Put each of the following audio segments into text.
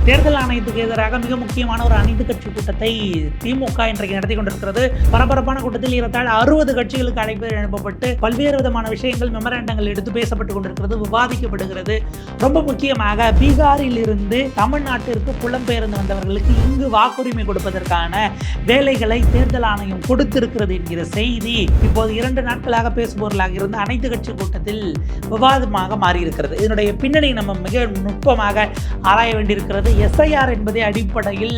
தேர்தல் ஆணையத்துக்கு எதிராக மிக முக்கியமான ஒரு அனைத்து கட்சி கூட்டத்தை திமுக இன்றைக்கு நடத்தி கொண்டிருக்கிறது. பரபரப்பான கூட்டத்தில் ஏறத்தாழ 60 கட்சிகளுக்கு அழைப்பு எழுப்பப்பட்டு பல்வேறு விதமான விஷயங்கள் மெமரண்டங்கள் எடுத்து பேசப்பட்டுக் கொண்டிருக்கிறது, விவாதிக்கப்படுகிறது. ரொம்ப முக்கியமாக பீகாரில் இருந்து தமிழ்நாட்டிற்கு புலம்பெயர்ந்து வந்தவர்களுக்கு இங்கு வாக்குரிமை கொடுப்பதற்கான வேலைகளை தேர்தல் ஆணையம் கொடுத்திருக்கிறது என்கிற செய்தி இப்போது 2 நாட்களாக பேசுபொருளாக இருந்த அனைத்து கட்சி கூட்டத்தில் விவாதமாக மாறியிருக்கிறது. இதனுடைய பின்னணி நம்ம மிக நுட்பமாக ஆராய வேண்டியிருக்கிறது. எஸ்ஐஆர் என்பதே அடிப்படையில்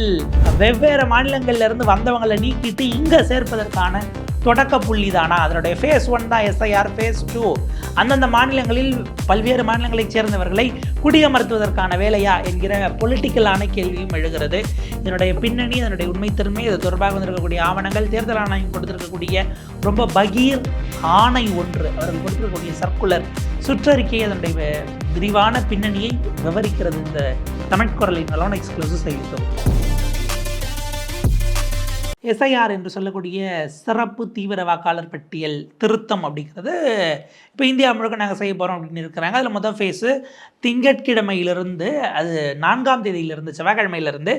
வெவ்வேறு மாநிலங்கள்ல இருந்து வந்தவங்களை நீக்கிட்டு இங்க சேர்ப்பதற்கான தொடக்க புள்ளி தானா? அதனுடைய ஃபேஸ் 1 தான் எஸ்ஐஆர். ஃபேஸ் 2 அந்தந்த மாநிலங்களில் பல்வேறு மாநிலங்களைச் சேர்ந்தவர்களை குடியமர்த்துவதற்கான வேலையா என்கிற பொலிட்டிக்கலான கேள்வியும் எழுகிறது. இதனுடைய பின்னணி, அதனுடைய உண்மைத்தன்மை, இது தொடர்பாக வந்திருக்கக்கூடிய ஆவணங்கள், தேர்தல் ஆணையம் கொடுத்திருக்கக்கூடிய ரொம்ப பகீர் ஆணை ஒன்று, அவர்கள் கொடுத்திருக்கக்கூடிய சர்க்குலர் சுற்றறிக்கை, அதனுடைய விரிவான பின்னணியை விவரிக்கிறது இந்த தமிழ் குரலின் நலோன் எக்ஸ்க்ளூசிவ் செய்தி. எஸ்ஐஆர் என்று சொல்லக்கூடிய சிறப்பு தீவிர வாக்காளர் பட்டியல் திருத்தம் அப்படிங்கிறது இப்போ இந்தியா முழுக்க நாங்கள் செய்ய போகிறோம் அப்படின்னு இருக்கிறாங்க. அதில் முதல் ஃபேஸு திங்கட்கிழமையிலிருந்து, அது 4ஆம் தேதியிலிருந்து, செவ்வாய்க்கிழமையிலிருந்து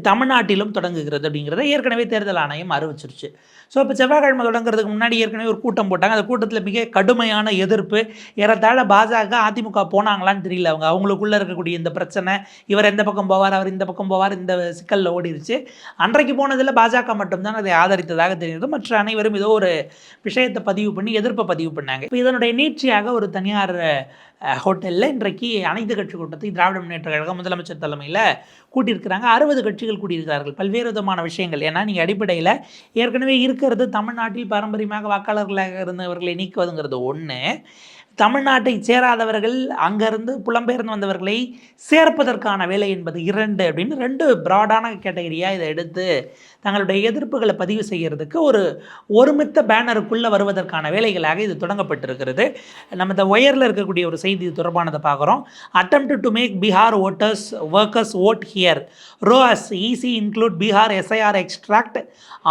தமிழ்நாட்டிலும் தொடங்குகிறது அப்படிங்கிறத ஏற்கனவே தேர்தல் ஆணையம் அறிவிச்சிருச்சு. ஸோ இப்போ செவ்வாய்க்கிழமை தொடங்குறதுக்கு முன்னாடி ஏற்கனவே ஒரு கூட்டம் போட்டாங்க. அந்த கூட்டத்தில் மிக கடுமையான எதிர்ப்பு. ஏறத்தாழ பாஜக அதிமுக போனாங்களான்னு தெரியல. அவங்களுக்குள்ளே இருக்கக்கூடிய இந்த பிரச்சனை, இவர் எந்த பக்கம் போவார், அவர் இந்த பக்கம் போவார், இந்த சிக்கலில் ஓடிடுச்சு. அன்றைக்கு போனதில் பாஜக மட்டும்தான் அதை ஆதரித்ததாக தெரியுது. மற்ற அனைவரும் ஏதோ ஒரு விஷயத்தை பதிவு பண்ணி எதிர்ப்பை பதிவு பண்ணாங்க. இப்போ இதனுடைய நீட்சியாக ஒரு தனியார் ஹோட்டலில் இன்றைக்கு அனைத்து கட்சி கூட்டத்தை திராவிட முன்னேற்ற கழகம் முதலமைச்சர் தலைமையில் கூட்டியிருக்கிறாங்க. 60 கட்சிகள் கூட்டியிருக்கிறார்கள். பல்வேறு விதமான விஷயங்கள். ஏன்னா நீங்கள் அடிப்படையில் ஏற்கனவே இருக்கிறது தமிழ்நாட்டில் பாரம்பரியமாக வாக்காளர்களாக இருந்தவர்களை நீக்குவதுங்கிறது ஒன்று, தமிழ்நாட்டை சேராதவர்கள் அங்கேருந்து புலம்பெயர்ந்து வந்தவர்களை சேர்ப்பதற்கான வேலை என்பது 2 அப்படின்னு 2 ப்ராடான கேட்டகரியாக இதை எடுத்து தங்களுடைய எதிர்ப்புகளை பதிவு செய்கிறதுக்கு ஒரு ஒருமித்த பேனருக்குள்ளே வருவதற்கான வேலைகளாக இது தொடங்கப்பட்டிருக்கிறது. நம்ம இந்த ஒயரில் இருக்கக்கூடிய ஒரு செய்தி தொடர்பானதை பார்க்குறோம். Attempt to make Bihar voters workers vote here rose easy include Bihar SIR extract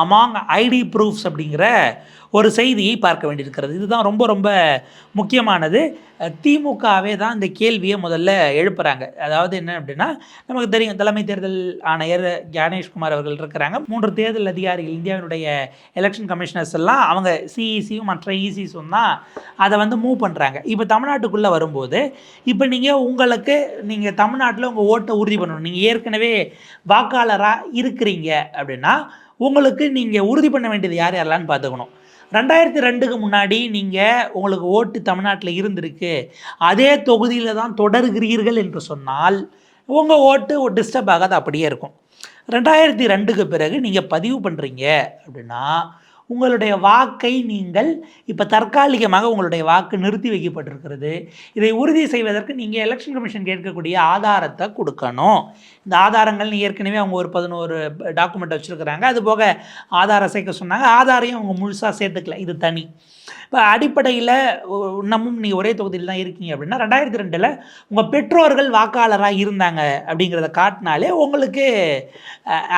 among ID proofs அப்படிங்கிற ஒரு செய்தியை பார்க்க வேண்டியிருக்கிறது. இதுதான் ரொம்ப ரொம்ப முக்கியமானது. திமுகவே தான் இந்த கேள்வியை முதல்ல எழுப்புறாங்க. அதாவது என்ன அப்படின்னா, நமக்கு தெரியும் தலைமை தேர்தல் ஆணையர் ஞானேஷ்குமார் அவர்கள் இருக்கிறாங்க. 3 தேர்தல் அதிகாரிகள், இந்தியாவினுடைய எலெக்ஷன் கமிஷனர்ஸ் எல்லாம் அவங்க சிஇசியும் மற்ற இசிஸும் தான் அதை மூவ் பண்ணுறாங்க. இப்போ தமிழ்நாட்டுக்குள்ளே வரும்போது இப்போ நீங்கள் தமிழ்நாட்டில் உங்கள் ஓட்டை உறுதி பண்ணணும். நீங்கள் ஏற்கனவே வாக்காளராக இருக்கிறீங்க அப்படின்னா உங்களுக்கு நீங்கள் உறுதி பண்ண வேண்டியது யாரெல்லாம்னு பார்த்துக்கணும். 2002க்கு முன்னாடி நீங்கள் உங்களுக்கு ஓட்டு தமிழ்நாட்டில் இருந்திருக்கு, அதே தொகுதியில் தான் தொடர்கிறீர்கள் என்று சொன்னால் உங்கள் ஓட்டு டிஸ்டர்ப் ஆகாது, அப்படியே இருக்கும். 2002க்கு பிறகு நீங்கள் பதிவு பண்ணுறீங்க அப்படின்னா உங்களுடைய வாக்கை நீங்கள் இப்போ தற்காலிகமாக உங்களுடைய வாக்கு நிறுத்தி வைக்கப்பட்டிருக்கிறது. இதை உறுதி செய்வதற்கு நீங்கள் எலெக்ஷன் கமிஷன் கேட்கக்கூடிய ஆதாரத்தை கொடுக்கணும். இந்த ஆதாரங்கள் ஏற்கனவே அவங்க ஒரு 11 டாக்குமெண்ட் வச்சுருக்கிறாங்க. அது போக ஆதாரம் சேர்க்க சொன்னாங்க. ஆதாரையும் அவங்க முழுசாக சேர்த்துக்கல, இது தனி. இப்போ அடிப்படையில் இன்னமும் நீங்கள் ஒரே தொகுதியில் தான் இருக்கீங்க அப்படின்னா 2002ல் உங்கள் பெற்றோர்கள் வாக்காளராக இருந்தாங்க அப்படிங்கிறத காட்டினாலே உங்களுக்கு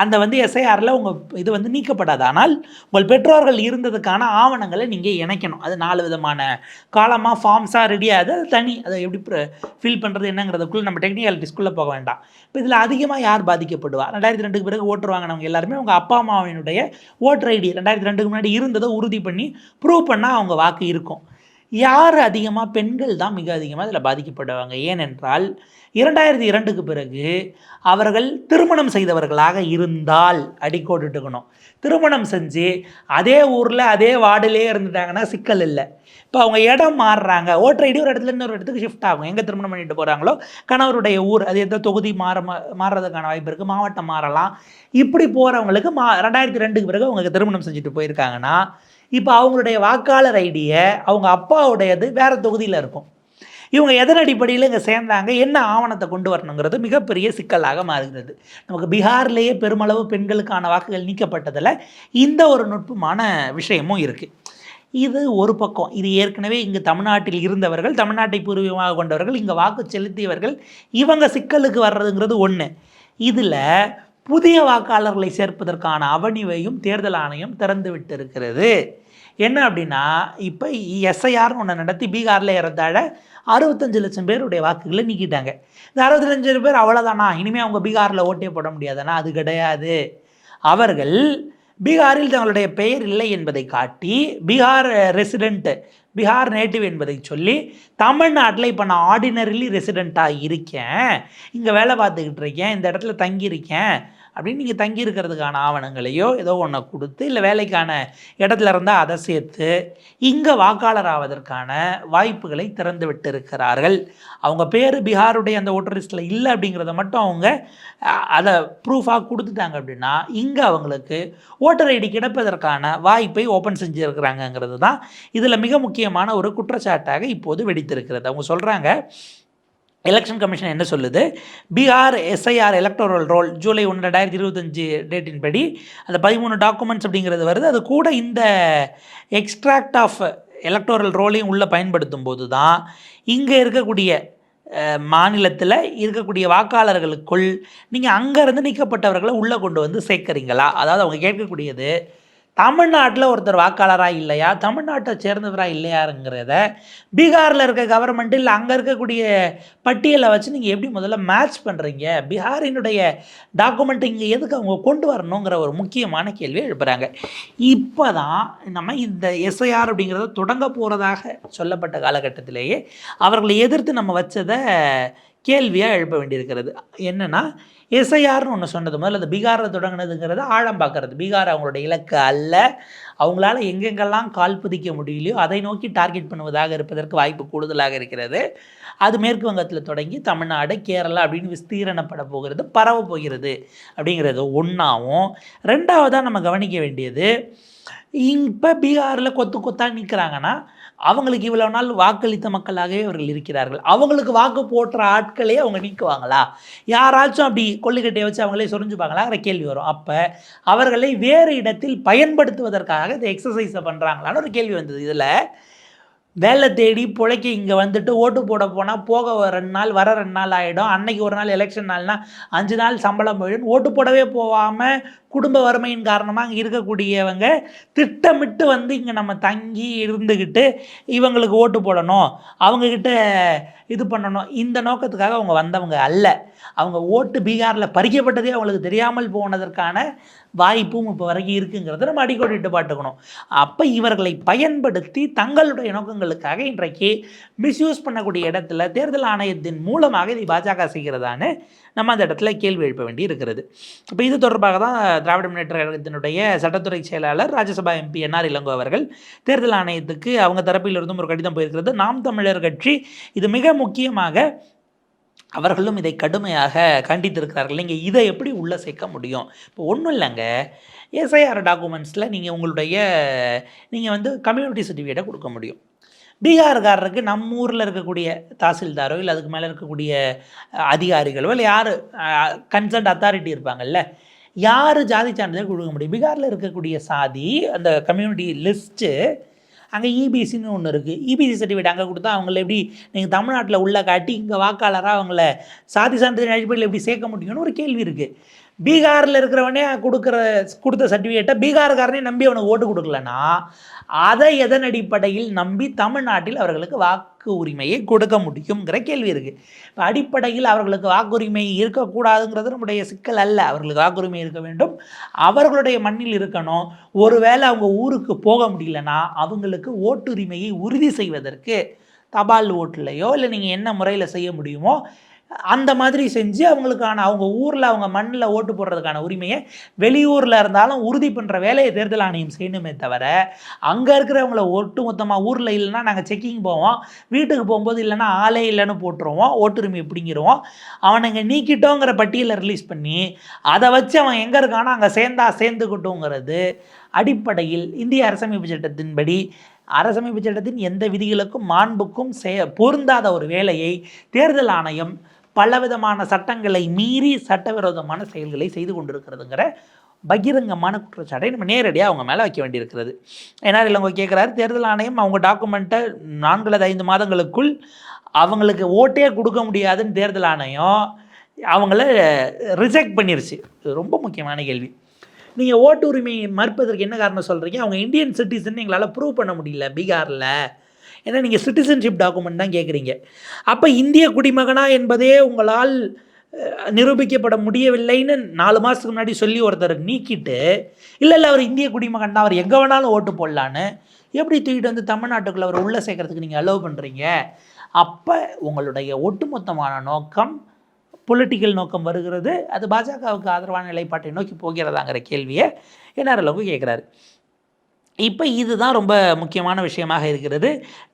அந்த எஸ்ஐஆரில் உங்கள் இது நீக்கப்படாது. ஆனால் உங்கள் பெற்றோர்கள் இருந்ததுக்கான ஆவணங்களை நீங்கள் இணைக்கணும். அது 4 விதமான காலமாக ஃபார்ம்ஸாக ரெடியாகுது. அது தனி. அதை எப்படி ஃபில் பண்ணுறது என்னங்கிறதுக்குள்ளே நம்ம டெக்னிக்காலிட்டிஸ்குள்ளே போக வேண்டாம். இப்போ இதில் அதிகமாக யார் பாதிக்கப்படுவா? 2002க்கு பிறகு ஓட்டு வாங்கினவங்க எல்லாருமே அவங்க அப்பா அம்மாவினுடைய ஓட்டர் ஐடி 2002க்கு முன்னாடி இருந்ததை உறுதி பண்ணி ப்ரூவ் பண்ணால் அவங்க வாக்கு இருக்கும். யார் அதிகமாக? பெண்கள் தான் மிக அதிகமாக இதில் பாதிக்கப்படுவாங்க. ஏனென்றால் 2002க்கு பிறகு அவர்கள் திருமணம் செய்தவர்களாக இருந்தால் அடிக்கோட்டுக்கணும். திருமணம் செஞ்சு அதே ஊரில் அதே வார்டிலே இருந்துட்டாங்கன்னா சிக்கல் இல்லை. இப்போ அவங்க இடம் மாறுறாங்க, ஓட்டர் ஐடி ஒரு இடத்துல இன்னொரு இடத்துக்கு ஷிஃப்ட் ஆகும். எங்கே திருமணம் பண்ணிட்டு போகிறாங்களோ கணவருடைய ஊர், அது எந்த தொகுதி மாறுறதுக்கான வாய்ப்பு இருக்குது, மாவட்டம் மாறலாம். இப்படி போகிறவங்களுக்கு 2002க்கு பிறகு அவங்க திருமணம் செஞ்சுட்டு போயிருக்காங்கன்னா இப்போ அவங்களுடைய வாக்காளர் ஐடியை அவங்க அப்பாவுடையது வேறு தொகுதியில் இருக்கும். இவங்க எதன் அடிப்படையில் இங்கே சேர்ந்தாங்க, என்ன ஆவணத்தை கொண்டு வரணுங்கிறது மிகப்பெரிய சிக்கலாக மாறுகிறது. நமக்கு பீகார்லேயே பெருமளவு பெண்களுக்கான வாக்குகள் நீக்கப்பட்டதில் இந்த ஒரு நுட்பமான விஷயமும் இருக்குது. இது ஒரு பக்கம். இது ஏற்கனவே இங்கு தமிழ்நாட்டில் இருந்தவர்கள், தமிழ்நாட்டை பூர்வீகமாக கொண்டவர்கள், இங்கே வாக்கு செலுத்தியவர்கள், இவங்க சிக்கலுக்கு வர்றதுங்கிறது ஒன்று. இதில் புதிய வாக்காளர்களை சேர்ப்பதற்கான அவனிவையும் தேர்தல் ஆணையம் திறந்து விட்டு இருக்கிறது. என்ன அப்படின்னா, இப்போ எஸ்ஐஆர்னு ஒன்று நடத்தி பீகாரில் ஏறத்தாழ 65 லட்சம் பேருடைய வாக்குகளை நீக்கிட்டாங்க. இந்த 65 லட்சம் பேர் அவ்வளோதானா, இனிமேல் அவங்க பீகாரில் ஓட்டே போட முடியாதானா? அது கிடையாது. அவர்கள் பீகாரில் தங்களுடைய பெயர் இல்லை என்பதை காட்டி பீகார் ரெசிடென்ட், பீகார் நேட்டிவ் என்பதை சொல்லி தமிழ்நாட்டில் இப்போ நான் ஆர்டினரிலி ரெசிடெண்ட்டாக இருக்கேன், இங்கே வேலை பார்த்துக்கிட்டு இருக்கேன், இந்த இடத்துல தங்கியிருக்கேன் அப்படின்னு நீங்கள் தங்கி இருக்கிறதுக்கான ஆவணங்களையோ ஏதோ ஒன்று கொடுத்து, இல்லை வேலைக்கான இடத்துல இருந்தால் அதை சேர்த்து இங்கே வாக்காளர் ஆவதற்கான வாய்ப்புகளை திறந்து விட்டு இருக்கிறார்கள். அவங்க பேர் பீகாருடைய அந்த ஓட்டர் லிஸ்ட்டில் இல்லை அப்படிங்கிறத மட்டும் அவங்க அதை ப்ரூஃபாக கொடுத்துட்டாங்க அப்படின்னா இங்கே அவங்களுக்கு ஓட்டர் ஐடி கிடைப்பதற்கான வாய்ப்பை ஓப்பன் செஞ்சுருக்கிறாங்கங்கிறது தான் இதில் மிக முக்கியமான ஒரு குற்றச்சாட்டாக இப்போது வெடித்திருக்கிறது. அவங்க சொல்கிறாங்க, எலெக்ஷன் கமிஷன் என்ன சொல்லுது, Bihar SIR electoral role July 1, 2025 டேட்டின் படி அந்த 13 டாக்குமெண்ட்ஸ் அப்படிங்கிறது வருது. அது கூட இந்த எக்ஸ்ட்ராக்ட் ஆஃப் எலக்டோரல் ரோலையும் உள்ளே பயன்படுத்தும் போது தான் இங்கே இருக்கக்கூடிய மாநிலத்தில் இருக்கக்கூடிய வாக்காளர்களுக்குள் நீங்கள் அங்கேருந்து நீக்கப்பட்டவர்களை உள்ளே கொண்டு வந்து சேர்க்குறீங்களா? அதாவது அவங்க கேட்கக்கூடியது, தமிழ்நாட்டில் ஒருத்தர் வாக்காளராக இல்லையா, தமிழ்நாட்டை சேர்ந்தவராக இல்லையாருங்கிறத பீகாரில் இருக்க கவர்மெண்ட் இல்லை அங்கே இருக்கக்கூடிய பட்டியலை வச்சு நீங்கள் எப்படி முதல்ல மேட்ச் பண்ணுறீங்க? பீகாரினுடைய டாக்குமெண்ட் இங்கே எதுக்கு அவங்க கொண்டு வரணுங்கிற ஒரு முக்கியமான கேள்வியை எழுப்புகிறாங்க. இப்போ தான் நம்ம இந்த எஸ்ஐஆர் அப்படிங்கிறத தொடங்க போகிறதாக சொல்லப்பட்ட காலகட்டத்திலேயே அவர்களை எதிர்த்து நம்ம வச்சதை கேள்வியாக எழுப்ப வேண்டியிருக்கிறது. என்னென்னா, எஸ்ஐஆர்னு ஒன்று சொன்னது முதல்ல அது பீகாரில் தொடங்கினதுங்கிறத ஆழம் பார்க்குறது. பீகார் அவங்களுடைய இலக்கு அல்ல, அவங்களால எங்கெங்கெல்லாம் கால் பதிக்க முடியலையோ அதை நோக்கி டார்கெட் பண்ணுவதாக இருப்பதற்கு வாய்ப்பு கூடுதலாக இருக்கிறது. அது மேற்கு வங்கத்தில் தொடங்கி தமிழ்நாடு, கேரளா அப்படின்னு விஸ்தீரணப்பட போகிறது, பரவ போகிறது அப்படிங்கிறது ஒன்றாவும். ரெண்டாவதாக நம்ம கவனிக்க வேண்டியது, இப்போ பீகாரில் கொத்து கொத்தாக நிற்கிறாங்கன்னா அவங்களுக்கு இவ்வளோ நாள் வாக்களித்த மக்களாகவே அவர்கள் இருக்கிறார்கள். அவங்களுக்கு வாக்கு போட்டுற ஆட்களே அவங்க நீக்குவாங்களா? யாராச்சும் அப்படி கொள்ளுக்கட்டையை வச்சு அவங்களே சொரிஞ்சுப்பாங்களாங்கிற கேள்வி வரும். அப்போ அவர்களை வேறு இடத்தில் பயன்படுத்துவதற்காக இந்த எக்ஸசைஸை பண்ணுறாங்களான்னு ஒரு கேள்வி வந்தது. இதில் வேலை தேடி பிழைக்க இங்கே வந்துட்டு ஓட்டு போட போனால் போக 2 நாள் வர 2 நாள் ஆகிடும். அன்னைக்கு ஒரு நாள் எலெக்ஷன் நாள்னால் 5 நாள் சம்பளம் போயிடும். ஓட்டு போடவே போகாமல் குடும்ப வறுமையின் காரணமாக அங்கே இருக்கக்கூடியவங்க திட்டமிட்டு வந்து இங்கே நம்ம தங்கி இருந்துக்கிட்டு இவங்களுக்கு ஓட்டு போடணும், அவங்கக்கிட்ட இது பண்ணணும், இந்த நோக்கத்துக்காக அவங்க வந்தவங்க அல்ல. அவங்க ஓட்டு பீகாரில் பறிக்கப்பட்டதே அவங்களுக்கு தெரியாமல் போனதற்கான வாய்ப்பும் இப்போ வரைக்கும் இருக்குங்கிறத நம்ம அடிக்கோடிட்டு பார்த்துக்கணும். அப்போ இவர்களை பயன்படுத்தி தங்களுடைய நோக்கங்களுக்காக இன்றைக்கு மிஸ்யூஸ் பண்ணக்கூடிய இடத்துல தேர்தல் ஆணையத்தின் மூலமாக இதை பாஜக செய்கிறதான்னு நம்ம அந்த இடத்துல கேள்வி எழுப்ப வேண்டி இருக்கிறது. இப்போ இது தொடர்பாக தான் திராவிட முன்னேற்ற கழகத்தினுடைய சட்டத்துறை செயலாளர் ராஜ்யசபா எம்பி என்ஆர் இளங்கோ அவர்கள் தேர்தல் ஆணையத்துக்கு அவங்க தரப்பிலிருந்தும் ஒரு கடிதம் போயிருக்கிறது. நாம் தமிழர் கட்சி இது மிக முக்கியமாக அவர்களும் இதை கடுமையாக கண்டித்திருக்கிறார்கள். நீங்கள் இதை எப்படி உள்ளே சேர்க்க முடியும்? இப்போ ஒன்றும் இல்லைங்க, எஸ்ஐஆர் டாக்குமெண்ட்ஸில் நீங்கள் வந்து கம்யூனிட்டி சர்டிஃபிகேட்டை கொடுக்க முடியும். பீகார்காரருக்கு நம்ம ஊரில் இருக்கக்கூடிய தாசில்தாரோ இல்லை அதுக்கு மேலே இருக்கக்கூடிய அதிகாரிகளோ இல்லை யார் கன்சர்ன்ட் அத்தாரிட்டி இருப்பாங்கல்ல, யார் ஜாதி சான்றிதழ் கொடுக்க முடியும்? பீகாரில் இருக்கக்கூடிய சாதி அந்த கம்யூனிட்டி லிஸ்ட்டு அங்கே இபிசின்னு ஒன்று இருக்குது. இபிசி சர்டிஃபிகேட் அங்கே கொடுத்தா அவங்கள எப்படி நீங்கள் தமிழ்நாட்டில் உள்ள காட்டி இங்கே வாக்காளராக அவங்கள சாதி சான்றிதழ் அடிப்படையில் எப்படி சேர்க்க முடியும்னு ஒரு கேள்வி இருக்குது. பீகாரில் இருக்கிறவனே கொடுத்த சர்டிஃபிகேட்டை பீகார்காரனே நம்பி அவனுக்கு ஓட்டு கொடுக்கலன்னா அதை எதன் அடிப்படையில் நம்பி தமிழ்நாட்டில் அவர்களுக்கு வாக்கு உரிமையை கொடுக்க முடியுங்கிற கேள்வி இருக்குது. இப்போ அடிப்படையில் அவர்களுக்கு வாக்குரிமை இருக்கக்கூடாதுங்கிறது நம்முடைய சிக்கல் அல்ல. அவர்களுக்கு வாக்குரிமை இருக்க வேண்டும், அவர்களுடைய மண்ணில் இருக்கணும். ஒருவேளை அவங்க ஊருக்கு போக முடியலன்னா அவங்களுக்கு ஓட்டுரிமையை உறுதி செய்வதற்கு தபால் ஓட்டுலையோ இல்லை நீங்கள் என்ன முறையில் செய்ய முடியுமோ அந்த மாதிரி செஞ்சு அவங்களுக்கான அவங்க ஊரில் அவங்க மண்ணில் ஓட்டு போடுறதுக்கான உரிமையை வெளியூரில் இருந்தாலும் உறுதி பண்ணுற வேலையை தேர்தல் ஆணையம் செய்யணுமே தவிர அங்கே இருக்கிறவங்கள ஒட்டு மொத்தமாக ஊரில் இல்லைன்னா நாங்கள் செக்கிங் போவோம், வீட்டுக்கு போகும்போது இல்லைன்னா ஆளே இல்லைன்னு போட்டுருவோம், ஓட்டுரிமை பிடிங்கிடுவோம், அவனுங்க நீக்கிட்டோங்கிற பட்டியலை ரிலீஸ் பண்ணி அதை வச்சு அவன் எங்கே இருக்கானோ அங்கே சேர்ந்துக்கிட்டோங்கிறது அடிப்படையில் இந்திய அரசமைப்பு சட்டத்தின்படி அரசமைப்பு சட்டத்தின் எந்த விதிகளுக்கும் மாண்புக்கும் பொருந்தாத ஒரு வேலையை தேர்தல் ஆணையம் பலவிதமான சட்டங்களை மீறி சட்டவிரோதமான செயல்களை செய்து கொண்டிருக்கிறதுங்கிற பகிரங்கமான குற்றச்சாட்டை நம்ம நேரடியாக அவங்க மேலே வைக்க வேண்டியிருக்கிறது. ஏன்னா இவங்க கேட்குறாரு, தேர்தல் ஆணையம் அவங்க டாக்குமெண்ட்டை 4 அல்லது 5 மாதங்களுக்குள் அவங்களுக்கு ஓட்டே கொடுக்க முடியாதுன்னு தேர்தல் ஆணையம் அவங்கள ரிஜெக்ட் பண்ணிருச்சு. இது ரொம்ப முக்கியமான கேள்வி. நீங்கள் ஓட்டு உரிமையை மறுப்பதற்கு என்ன காரணம் சொல்கிறீங்க? அவங்க இந்தியன் சிட்டிசன் எங்களால் ப்ரூவ் பண்ண முடியல பீகாரில். ஏன்னா நீங்கள் சிட்டிசன்ஷிப் டாக்குமெண்ட் தான் கேட்குறீங்க. அப்போ இந்திய குடிமகனா என்பதே உங்களால் நிரூபிக்கப்பட முடியவில்லைன்னு 4 மாதத்துக்கு முன்னாடி சொல்லி ஒருத்தர் நீக்கிட்டு, இல்லை அவர் இந்திய குடிமகன் தான், அவர் எங்கே வேணாலும் ஓட்டு போடலான்னு எப்படி தூக்கிட்டு வந்து தமிழ்நாட்டுக்குள்ளே அவர் உள்ளே சேர்க்கறதுக்கு நீங்கள் அலோவ் பண்ணுறீங்க? அப்போ உங்களுடைய ஒட்டுமொத்தமான நோக்கம் பொலிட்டிக்கல் நோக்கம் வருகிறது. அது பாஜகவுக்கு ஆதரவான நிலைப்பாட்டை நோக்கி போகிறதாங்கிற கேள்வியை என்ஆர் அளவுக்கு கேட்குறாரு. இப்போ இதுதான் ரொம்ப முக்கியமான விஷயமாக இருக்கிறது.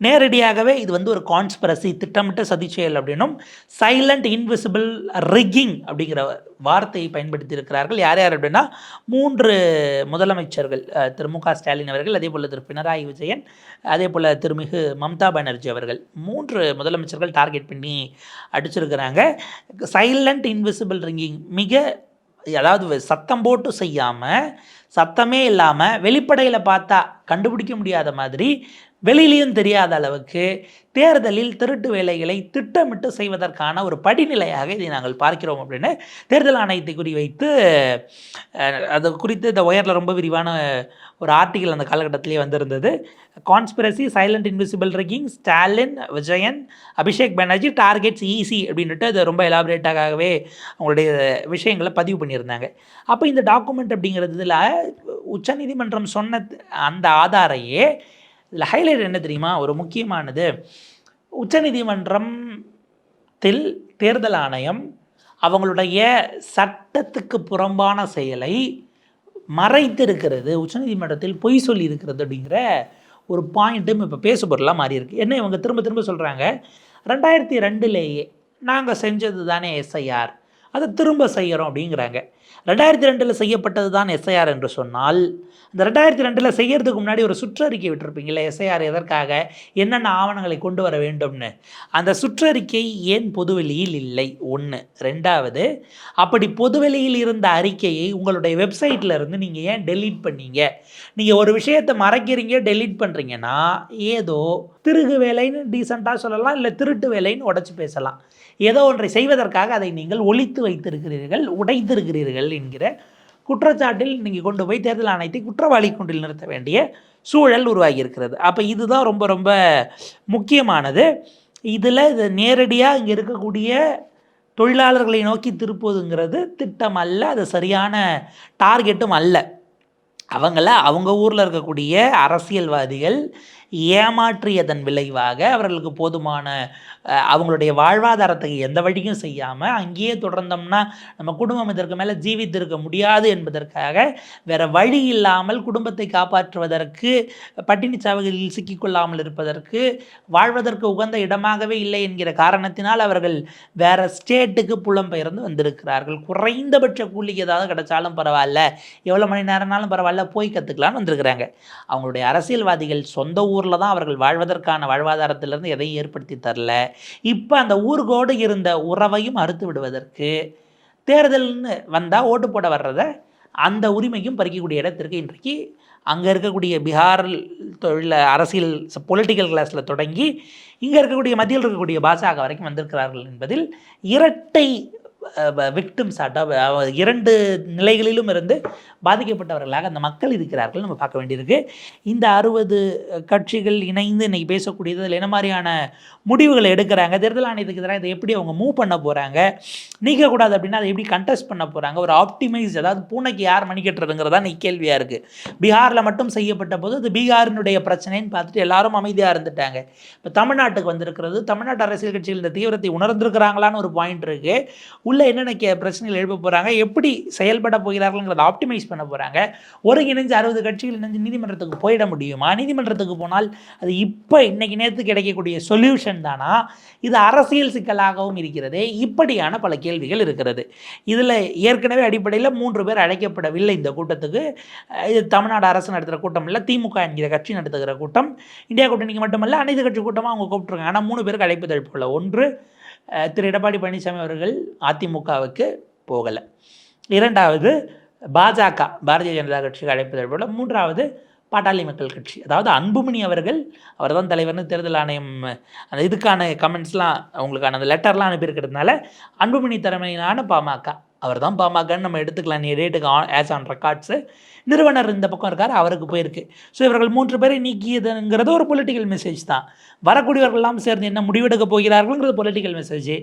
நேரடியாகவே இது வந்து ஒரு கான்ஸ்பிரசி, திட்டமிட்ட சதிச்செயல் அப்படின்னும் சைலண்ட் இன்விசிபிள் ரிக்கிங் அப்படிங்கிற வார்த்தையை பயன்படுத்தி இருக்கிறார்கள். யார் யார் அப்படின்னா 3 முதலமைச்சர்கள், திரு மு க ஸ்டாலின் அவர்கள், அதே போல் திரு பினராயி விஜயன், அதே போல் திருமிகு மம்தா பானர்ஜி அவர்கள், 3 முதலமைச்சர்கள் டார்கெட் பண்ணி அடிச்சிருக்கிறாங்க. சைலண்ட் இன்விசிபிள் ரிங்கிங், அதாவது சத்தம் போட்டு செய்யாமல், சத்தமே இல்லாமல், வெளிப்படையில் பார்த்தா கண்டுபிடிக்க முடியாத மாதிரி, வெளியிலையும் தெரியாத அளவுக்கு தேர்தலில் திருட்டு வேலைகளை திட்டமிட்டு செய்வதற்கான ஒரு படிநிலையாக இதை நாங்கள் பார்க்கிறோம் அப்படின்னு தேர்தல் ஆணையத்தை குறிவைத்து அது குறித்து இந்த ஒயரில் ரொம்ப விரிவான ஒரு ஆர்டிக்கல் அந்த காலகட்டத்திலே வந்திருந்தது. Conspiracy, silent invisible rigging, Stalin, Vijayan, Abhishek Banerjee targets easy அப்படின்ட்டு அது ரொம்ப எலாபரேட்டாகவே அவங்களுடைய விஷயங்களை பதிவு பண்ணியிருந்தாங்க. அப்போ இந்த டாக்குமெண்ட் அப்படிங்கிறதுல உச்சநீதிமன்றம் சொன்ன அந்த ஆதாரையே இதில் ஹைலைட் என்ன தெரியுமா? ஒரு முக்கியமானது, உச்சநீதிமன்றத்தில் தேர்தல் ஆணையம் அவங்களுடைய சட்டத்துக்கு புறம்பான செயலை மறைத்திருக்கிறது, உச்சநீதிமன்றத்தில் பொய் சொல்லி இருக்கிறது அப்படிங்கிற ஒரு பாயிண்ட்டும் இப்போ பேசு பொருளாக மாறி இருக்கு. என்ன இவங்க திரும்ப திரும்ப சொல்கிறாங்க, 2002லேயே நாங்கள் செஞ்சது தானே எஸ்ஐஆர், அதை திரும்ப செய்கிறோம் அப்படிங்கிறாங்க. 2002 செய்யப்பட்டது தான் எஸ்ஐஆர் என்று சொன்னால், அந்த 2002 செய்யறதுக்கு முன்னாடி ஒரு சுற்றறிக்கை விட்டுருப்பீங்களே, எஸ்ஐஆர் எதற்காக, என்னென்ன ஆவணங்களை கொண்டு வர வேண்டும்னு. அந்த சுற்றறிக்கை ஏன் பொதுவெளியில் இல்லை? 1. 2வது, அப்படி பொதுவெளியில் இருந்த அறிக்கையை உங்களுடைய வெப்சைட்டில் இருந்து நீங்கள் ஏன் டெலீட் பண்ணீங்க? நீங்கள் ஒரு விஷயத்தை மறைக்கிறீங்க, டெலீட் பண்ணுறீங்கன்னா, ஏதோ திருகு வேலைன்னு டீசெண்டாக சொல்லலாம், இல்லை திருட்டு வேலைன்னு உடச்சி பேசலாம். ஏதோ ஒன்றை செய்வதற்காக அதை நீங்கள் ஒளித்து வைத்திருக்கிறீர்கள், உடைத்திருக்கிறீர்கள் என்கிற குற்றச்சாட்டில் நீங்கள் கொண்டு போய் தேர்தல் ஆணையத்தை குற்றவாளி கொண்டில் நிறுத்த வேண்டிய சூழல் உருவாகி இருக்கிறது. அப்போ இதுதான் ரொம்ப ரொம்ப முக்கியமானது. இதில் இது நேரடியாக இங்கே இருக்கக்கூடிய தொழிலாளர்களை நோக்கி திருப்புவதுங்கிறது திட்டம் அல்ல, அது சரியான டார்கெட்டும் அல்ல. அவங்க ஊரில் இருக்கக்கூடிய அரசியல்வாதிகள் ஏமாற்றியதன் விளைவாக அவர்களுக்கு போதுமான அவங்களுடைய வாழ்வாதாரத்துக்கு எந்த வழியும் செய்யாமல் அங்கேயே தொடர்ந்தோம்னா நம்ம குடும்பம் இதற்கு மேலே ஜீவித்திருக்க முடியாது என்பதற்காக வேறு வழி இல்லாமல் குடும்பத்தை காப்பாற்றுவதற்கு, பட்டினி சாவுகளில் சிக்கிக்கொள்ளாமல் இருப்பதற்கு, வாழ்வதற்கு உகந்த இடமாகவே இல்லை என்கிற காரணத்தினால் அவர்கள் வேறு ஸ்டேட்டுக்கு புலம்பெயர்ந்து வந்திருக்கிறார்கள். குறைந்தபட்ச கூலிக்கு ஏதாவது கிடைச்சாலும் பரவாயில்ல, எவ்வளோ மணி நேரம்னாலும் பரவாயில்ல, போய் கற்றுக்கலான்னு வந்திருக்கிறாங்க. அவங்களுடைய அரசியல்வாதிகள் சொந்த ஊரில் தான் அவர்கள் வாழ்வதற்கான வாழ்வாதாரத்திலிருந்து எதையும் ஏற்படுத்தி தரல. இப்போ அந்த ஊர்கோடு இருந்த உறவையும் அறுத்து விடுவதற்கு தேர்தல்னு வந்தால் ஓட்டு போட வர்றத அந்த உரிமையும் பறிக்கக்கூடிய இடத்திற்கு இன்றைக்கு அங்கே இருக்கக்கூடிய பீகார் அரசியல் பொலிட்டிக்கல் கிளாஸில் தொடங்கி இங்கே இருக்கக்கூடிய மத்தியில் இருக்கக்கூடிய பாஜக வரைக்கும் வந்திருக்கிறார்கள் என்பதில் இரட்டை விக்டிம்ஸ், 2 நிலைகளிலும் இருந்து பாதிக்கப்பட்டவர்களாக அந்த மக்கள் இருக்கிறார்கள் நம்ம பார்க்க வேண்டியிருக்கு. இந்த 60 கட்சிகள் இணைந்து இன்றைக்கி பேசக்கூடியது அதில் என்ன மாதிரியான முடிவுகளை எடுக்கிறாங்க, தேர்தல் ஆணையத்துக்கு எதிராக இதை எப்படி அவங்க மூவ் பண்ண போகிறாங்க, நீக்கக்கூடாது அப்படின்னா அதை எப்படி கண்டெஸ்ட் பண்ண போகிறாங்க, ஒரு ஆப்டிமைஸ், அதாவது பூனைக்கு யார் மணி கட்டுறதுங்கிறதா நீ கேள்வியாக இருக்குது. பீகாரில் மட்டும் செய்யப்பட்ட போது அது பீகாரினுடைய பிரச்சனைன்னு பார்த்துட்டு எல்லாரும் அமைதியாக இருந்துட்டாங்க. இப்போ தமிழ்நாட்டுக்கு வந்திருக்கிறது, தமிழ்நாட்டு அரசியல் கட்சிகள் இந்த தீவிரத்தை உணர்ந்திருக்கிறாங்களான்னு ஒரு பாயிண்ட் இருக்குது. உள்ளே என்னென்ன பிரச்சனைகள் எழுப்ப போகிறாங்க, எப்படி செயல்பட போகிறார்கள்ங்கிறத ஆப்டிமைஸ் பண்ண போகிறாங்க. ஒருங்கிணைஞ்சு 60 கட்சிகள் இணைஞ்சு நீதிமன்றத்துக்கு போயிட முடியுமா? நீதிமன்றத்துக்கு போனால் அது இப்போ இன்னைக்கு நேரத்து கிடைக்கக்கூடிய சொல்யூஷன் தானா? இது அரசியல் சிக்கலாகவும் இருக்கிறது. இப்படியான பல கேள்விகள் இருக்கிறது. இதில் ஏற்கனவே அடிப்படையில் 3 பேர் அழைக்கப்படவில்லை இந்த கூட்டத்துக்கு. இது தமிழ்நாடு அரசு நடத்துகிற கூட்டம் இல்லை, திமுக என்கிற கட்சி நடத்துகிற கூட்டம். இந்தியா கூட்டணிக்கு மட்டுமல்ல, அனைத்து கட்சி கூட்டமாக அவங்க கூப்பிட்டுருக்காங்க. ஆனால் 3 பேருக்கு அழைப்பு தடுப்புள்ள. 1, திரு எடப்பாடி பழனிசாமி அவர்கள் அதிமுகவுக்கு போகலை. 2வது பாஜக, பாரதிய ஜனதா கட்சிக்கு அழைப்பு தடுப்புள்ள. 3வது பாட்டாளி மக்கள் கட்சி, அதாவது அன்புமணி அவர்கள், அவர் தான் தலைவர்னு தேர்தல் ஆணையம் அந்த இதுக்கான கமெண்ட்ஸ்லாம் அவங்களுக்கான அந்த லெட்டர்லாம் அனுப்பியிருக்கிறதுனால அன்புமணி தலைமையிலான பாமக அவர் தான் பாமகன்னு நம்ம எடுத்துக்கலாம் நீ ரேட்டுக்கு ஆஸ் ஆன் ரெக்கார்ட்ஸு. நிறுவனர் இந்த பக்கம் இருக்கார், அவருக்கு போயிருக்கு. ஸோ இவர்கள் 3 பேரை நீக்கியதுங்கிறது ஒரு பொலிட்டிக்கல் மெசேஜ் தான். வரக்கூடியவர்கள்லாம் சேர்ந்து என்ன முடிவெடுக்க போகிறார்கள்ங்கிறது பொலிட்டிக்கல் மெசேஜ்.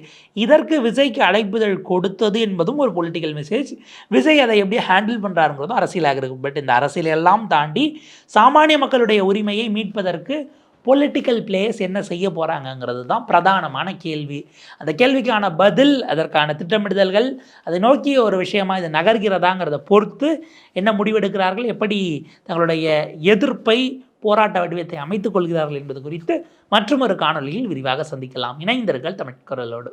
இதற்கு விஜய்க்கு அழைப்புதல் கொடுத்தது என்பதும் ஒரு பொலிட்டிக்கல் மெசேஜ். விஜய் அதை எப்படி ஹேண்டில் பண்ணுறாருங்கிறதும் அரசியலாக இருக்குது. பட் இந்த அரசியலெல்லாம் தாண்டி சாமானிய மக்களுடைய உரிமையை மீட்பதற்கு பொலிட்டிக்கல் பிளேயர்ஸ் என்ன செய்ய போகிறாங்கங்கிறது தான் பிரதானமான கேள்வி. அந்த கேள்விக்கான பதில், அதற்கான திட்டமிடுதல்கள், அதை நோக்கிய ஒரு விஷயமாக இது நகர்கிறதாங்கிறத பொறுத்து என்ன முடிவெடுக்கிறார்கள், எப்படி தங்களுடைய எதிர்ப்பை போராட்ட வடிவத்தை அமைத்துக் கொள்கிறார்கள் என்பது குறித்து மற்றும் ஒரு காணொலியில் விரிவாக சந்திக்கலாம். இணைந்திருங்கள் தமிழ் குரலோடு.